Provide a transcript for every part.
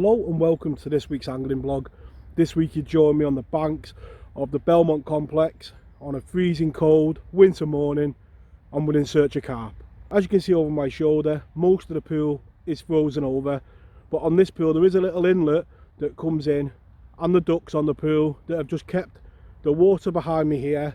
Hello and welcome to this week's angling blog. This week you join me on the banks of the Belmont complex on a freezing cold winter morning, and we're in search of carp. As you can see over my shoulder, most of the pool is frozen over, but on this pool there is a little inlet that comes in, and the ducks on the pool that have just kept the water behind me here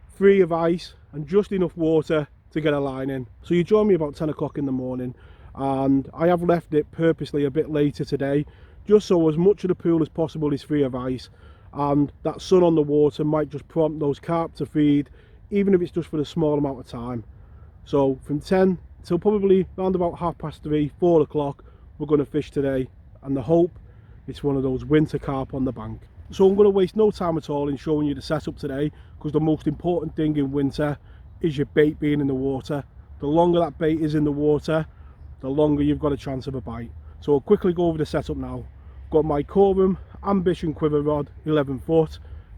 free of ice and just enough water to get a line in. So you join me about 10 o'clock in the morning, and I have left it purposely a bit later today just so as much of the pool as possible is free of ice, and that sun on the water might just prompt those carp to feed, even if it's just for a small amount of time. So from 10 till probably around about 3:30, 4 o'clock we're going to fish today, and the hope it's one of those winter carp on the bank. So I'm going to waste no time at all in showing you the setup today, because the most important thing in winter is your bait being in the water. The longer that bait is in the water, the longer you've got a chance of a bite. So I'll quickly go over the setup now. Got my Corum Ambition quiver rod, 11 foot,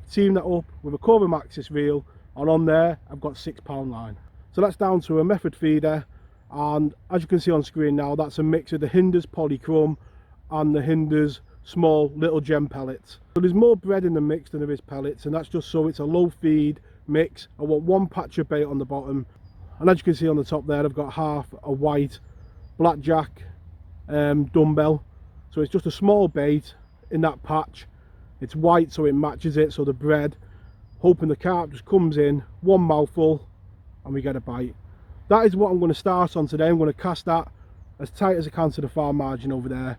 team that up with a Corum axis reel, and on there I've got 6-pound line. So that's down to a method feeder, and as you can see on screen now, that's a mix of the Hinders polychrome and the Hinders small little gem pellets. So there's more bread in the mix than there is pellets, and that's just so it's a low feed mix. I want one patch of bait on the bottom, and as you can see on the top there, I've got half a white blackjack dumbbell. So it's just a small bait in that patch. It's white so it matches it, so the bread, hoping the carp just comes in, one mouthful and we get a bite. That is what I'm going to start on today. I'm going to cast that as tight as I can to the far margin over there,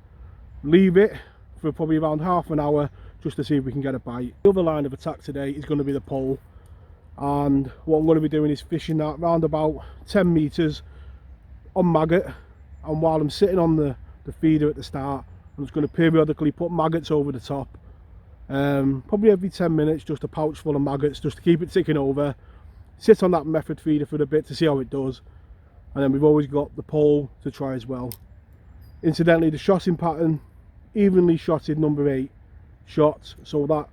leave it for probably around half an hour just to see if we can get a bite. The other line of attack today is going to be the pole, and what I'm going to be doing is fishing that round about 10 meters on maggot, and while I'm sitting on the feeder at the start, I'm just going to periodically put maggots over the top, probably every 10 minutes, just a pouch full of maggots just to keep it ticking over. Sit on that method feeder for a bit to see how it does, and then we've always got the pole to try as well. Incidentally, the shotting pattern, evenly shotted number 8 shots, so that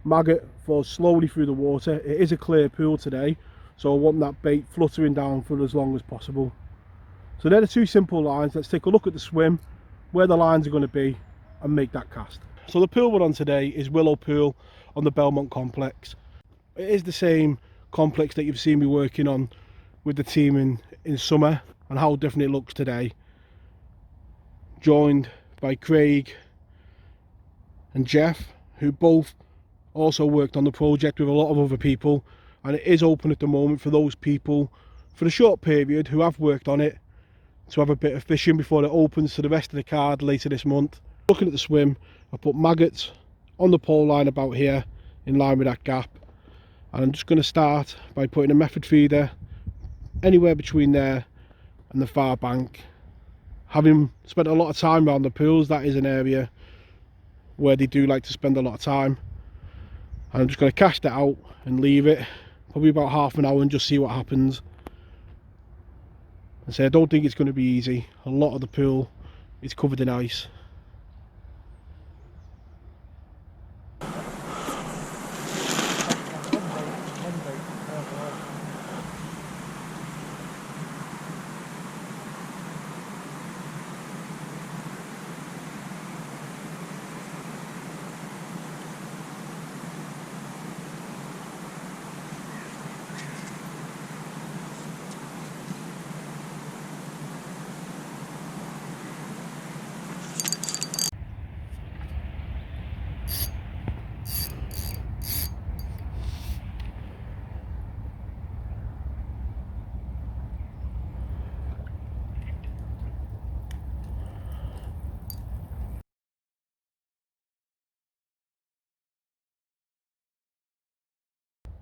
maggot falls slowly through the water. It is a clear pool today, so I want that bait fluttering down for as long as possible. So they're the two simple lines. Let's take a look at the swim, where the lines are going to be, and make that cast. So the pool we're on today is Willow Pool on the Belmont complex. It is the same complex that you've seen me working on with the team in summer, and how different it looks today. Joined by Craig and Jeff, who both also worked on the project with a lot of other people, and it is open at the moment for those people for a short period who have worked on it to have a bit of fishing before it opens to the rest of the card later this month. Looking at the swim, I put maggots on the pole line about here in line with that gap, and I'm just going to start by putting a method feeder anywhere between there and the far bank. Having spent a lot of time around the pools, that is an area where they do like to spend a lot of time, and I'm just going to cast it out and leave it probably about half an hour and just see what happens. And say I don't think it's going to be easy. A lot of the pool is covered in ice.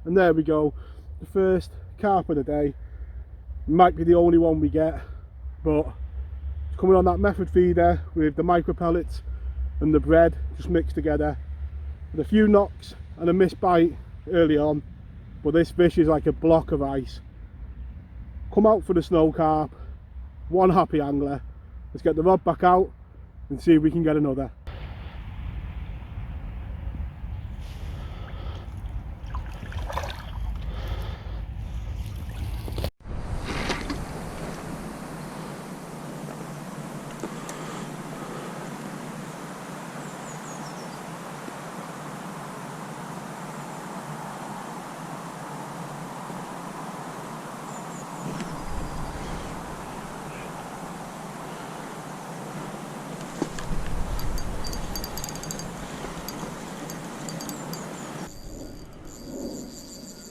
And there we go, the first carp of the day. Might be the only one we get, but it's coming on that method feeder with the micro pellets and the bread just mixed together, with a few knocks and a missed bite early on, but this fish is like a block of ice. Come out for the snow carp, one happy angler. Let's get the rod back out and see if we can get another.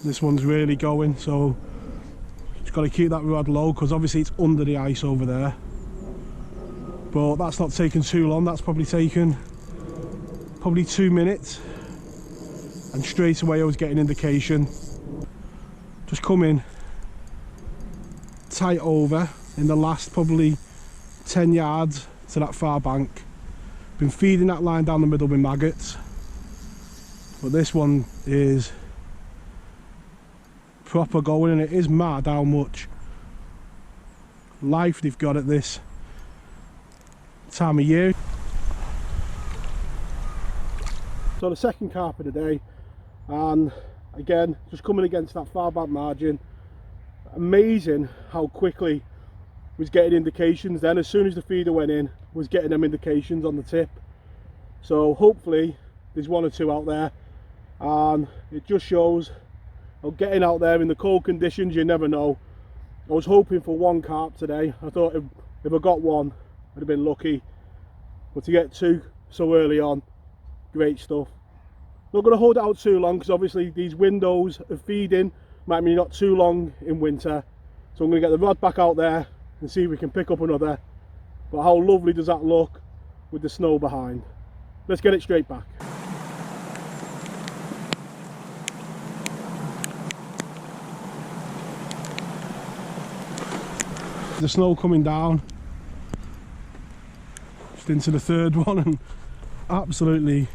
This one's really going, so just got to keep that rod low because obviously it's under the ice over there. But that's not taken too long. That's probably taken 2 minutes, and straight away I was getting indication. Just coming tight over in the last probably 10 yards to that far bank. Been feeding that line down the middle with maggots, but this one is proper going, and it is mad how much life they've got at this time of year. So the second carp of the day, and again just coming against that far back margin. Amazing how quickly was getting indications then. As soon as the feeder went in, was getting them indications on the tip. So hopefully there's one or two out there, and it just shows getting out there in the cold conditions, you never know. I was hoping for one carp today. I thought if I got one I'd have been lucky, but to get two so early on, great stuff. Not going to hold it out too long because obviously these windows of feeding might mean not too long in winter, so I'm going to get the rod back out there and see if we can pick up another. But how lovely does that look with the snow behind? Let's get it straight back. The snow coming down just into the third one, and absolutely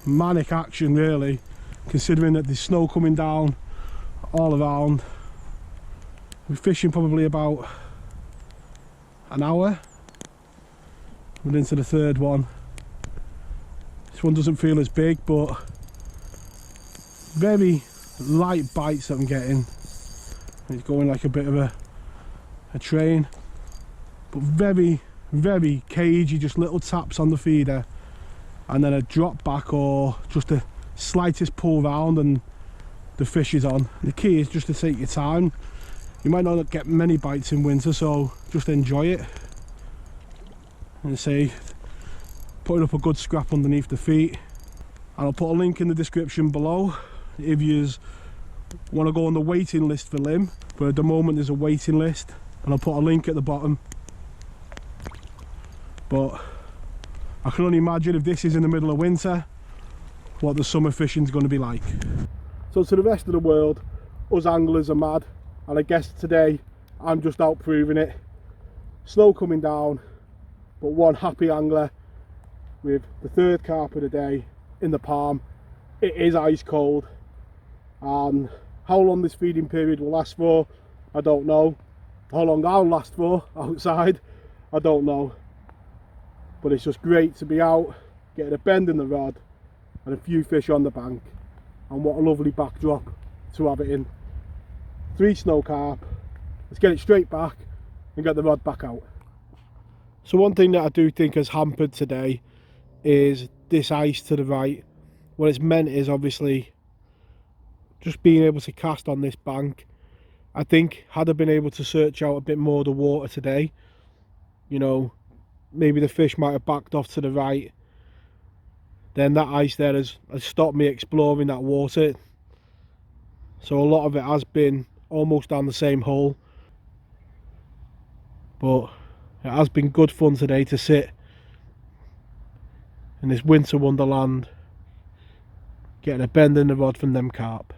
manic action really, considering that there's snow coming down all around. We're fishing probably about an hour. We're into the third one. This one doesn't feel as big, but very light bites that I'm getting. It's going like a bit of a train, but very cagey, just little taps on the feeder and then a drop back or just the slightest pull round and the fish is on. The key is just to take your time. You might not get many bites in winter, so just enjoy it and say putting up a good scrap underneath the feet. And I'll put a link in the description below if you want to go on the waiting list for Lymm, but at the moment there's a waiting list, and I'll put a link at the bottom. But I can only imagine if this is in the middle of winter, what the summer fishing is going to be like. So to the rest of the world, us anglers are mad, and I guess today I'm just out proving it. Snow coming down, but one happy angler with the third carp of the day in the palm. It is ice cold, and how long this feeding period will last for, I don't know. How long I'll last for outside, I don't know. But it's just great to be out, getting a bend in the rod and a few fish on the bank. And what a lovely backdrop to have it in. 3 snow carp. Let's get it straight back and get the rod back out. So one thing that I do think has hampered today is this ice to the right. What it's meant is obviously just being able to cast on this bank. I think had I been able to search out a bit more of the water today, you know, maybe the fish might have backed off to the right, then that ice there has stopped me exploring that water. So a lot of it has been almost down the same hole, but it has been good fun today to sit in this winter wonderland, getting a bend in the rod from them carp.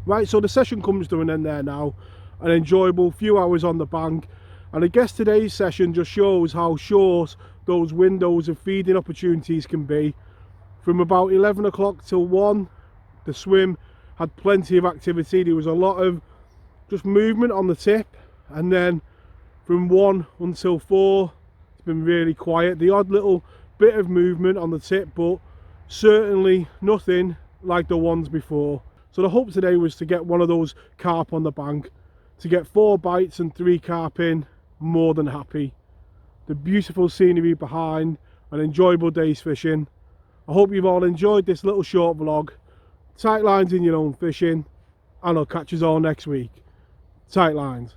Right, so the session comes to an end there now. An enjoyable few hours on the bank, and I guess today's session just shows how short those windows of feeding opportunities can be. From about 11 o'clock till 1, the swim had plenty of activity. There was a lot of just movement on the tip, and then from 1 until 4 it's been really quiet. The odd little bit of movement on the tip, but certainly nothing like the ones before. So the hope today was to get one of those carp on the bank, to get 4 bites and 3 carp in. More than happy. The beautiful scenery behind, an enjoyable day's fishing. I hope you've all enjoyed this little short vlog. Tight lines in your own fishing, and I'll catch you all next week. Tight lines.